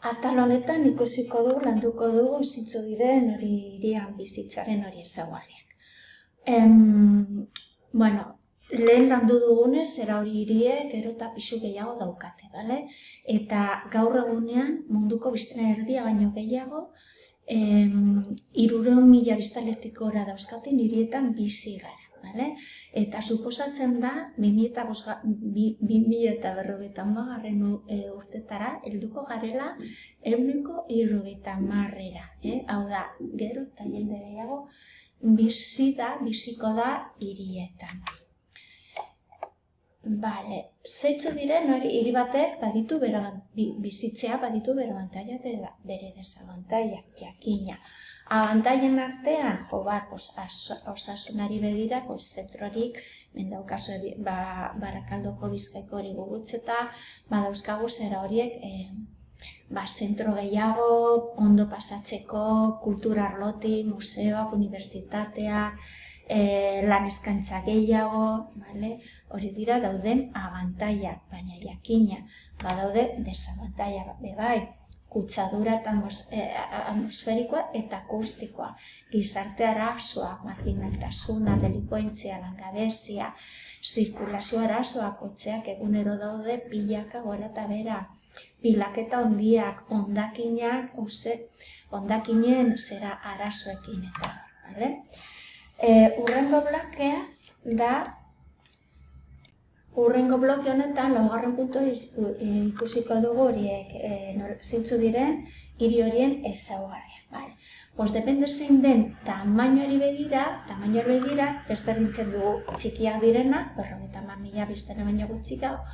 Atal honetan ikusiko dugu, landuko dugu zintzu diren hori hirian bizitzaren hori ezaugarriak. Bueno, lehen landu dugunez, zera hori hiriek gero eta pisu gehiago daukate, bale? Eta gaur egunean munduko biztanle erdia baino gehiago, 300.000 biztanletik gora dauzkaten hirietan bizi gara. Vale? Eta suposatzen da 2050 urtetara helduko garela 170%. Hau da, gero eta jende gehiago biziko da hirietan. Vale, zeitzu diren hiri batek baditu bizitzea baditu bere abantaila eta bere desabantaila, jakina. Abantailen artean, osasunari begira, zentrorik, mendaukazu Barakaldoko Bizkaiko hori gurutzeta, badauzkagu zera horiek, zentro gehiago, ondo pasatzeko, kultura arlotik, museoak, unibertsitateak, lan eskaintza gehiago, hori dira dauden abantailak, baina jakina, badaude desabantailak, bai. Kutsadura eta atmosferikoa eta akustikoa, gizarte arazoak, marginaltasuna, delinkuentzia, langabezia, zirkulazio arazoak, kotxeak egunero daude pilaka gora eta bera, pilaketa hondiak, hondakinen zera arazoekin eta. Urrengo bloke honetan, laugarren puntu ikusiko dugu horiek zintzu diren hiri horien ezaugarriak. Depende zein den tamainoari begira, ezberdintzen dugu txikiak direnak, 50.000 biztanle baino gutxikago,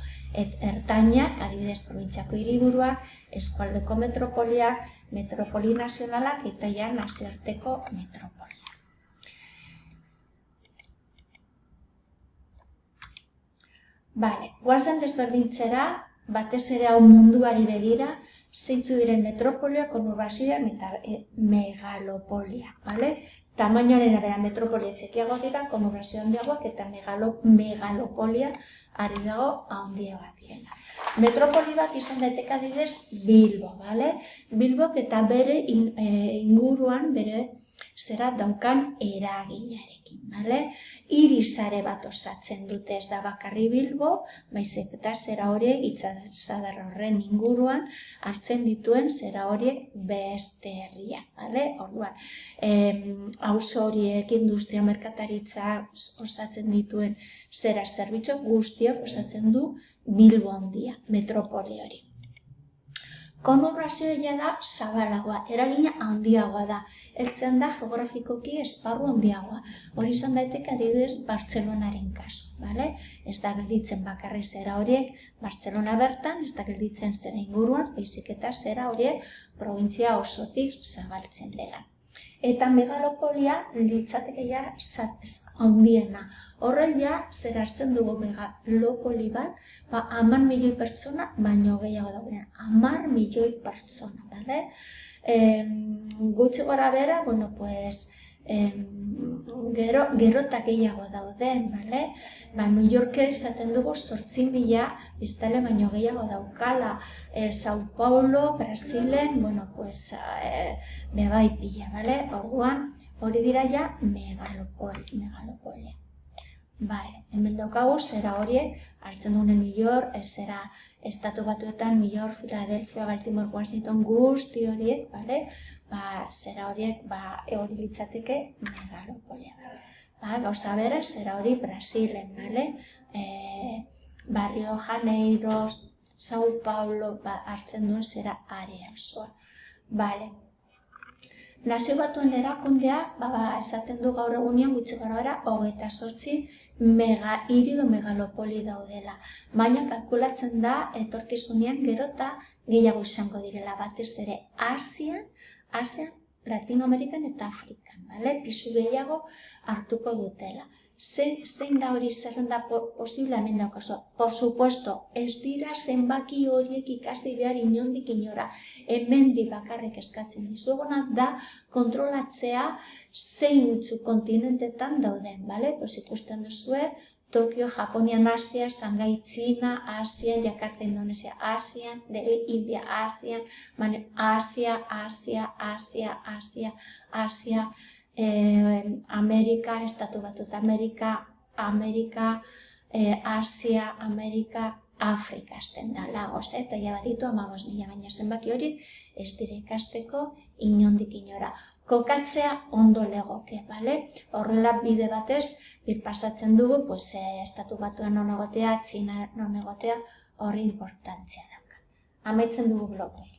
ertainak, adibidez probintziako hiriburuak, eskualdeko metropoliak, metropoli nazionalak eta nazioarteko metropoliak. Guazen desberdintzera, batez ere hau munduari begira, zeintzu diren metropoliak, konurbazioak eta megalopoliak. Tamainoaren arabera metropolia txikiago dira, konurbazio handiagoak eta megalopolia ari dago handiagoak direla. Metropoli bat izan daiteke adibidez Bilbo. Bilbok eta bere inguruan bere zera daukan eraginarekin. Hiri sare bat osatzen dute, ez da bakarri Bilbo, baizik eta zera horiek itsasadarra horren inguruan hartzen dituen zera horiek beste herriak. Orduan, auzo horiek industria merkataritza osatzen dituen zera zerbitzu guztiak osatzen du Bilbo handia, metropoli hori. Konurbazioa da zabalagoa, eragina handiagoa da, heltzen da geografikoki esparru handiagoa. Hori izan daiteke adibidez Bartzelonaren kasu. Ez da gelditzen bakarri zera horiek Bartzelona bertan, ez da gelditzen zera inguruan, baizik eta zera horiek probintzia osotik zabaltzen dela. Eta megalopolia litzateke handiena. Horren zer hartzen dugu megalopoli bat, 10 milioi pertsona baino gehiago dagoen. 10 milioi pertsona. Gutxi gora bera, gero eta gehiago dauden. New Yorker izaten dugu 8.000 biztanle baino gehiago daukala. Sao Paulo, Brasilen, bebai pila. Orduan, hori dira ja megalopolia. Hemen daukagu, zera horiek, hartzen duen New York, zera Estatu Batuetan, New York, Philadelphia, Baltimore, Washington, guzti horiek, zera horiek hori litzateke megalopolia. Gauza bera, zera hori Brasilen, Rio de Janeiro, Sao Paulo, hartzen duen zera area osoa. Nazio Batuen erakundea, esaten du gaur egunean gutxi gorabehera 28 hiri edo megalopoli daudela. Baina kalkulatzen da etorkizunean gero eta gehiago izango direla, batez ere Asian, Latinoamerikan eta Afrikan. Pisu gehiago hartuko dutela. Zein da hori zerrenda posible hemen daukazu? Por supuesto, ez dira zenbaki horiek ikasi behar inondik inora. Hemendik bakarrik eskatzen dizueguna da kontrolatzea zeintzu kontinentetan dauden. Ikusten duzue, Tokio, Japonian, Asia, Shanghai, China, ASEAN, Jakarta, Indonesia, ASEAN, Delhi, India, ASEAN, Asia, Amerika, Estatu Batut Amerika, Asia, Amerika, Afrika hasten da, lagoz, eta ja baditu 15.000, baina zenbaki horiek ez dire ikasteko inondik inora. Kokatzea ondo legoke, bale? Horrela bide batez, birpasatzen dugu, pues, Estatu Batuen non egotea, Txina non egotea, horri importantzia dauka. Amaitzen dugu blogoa.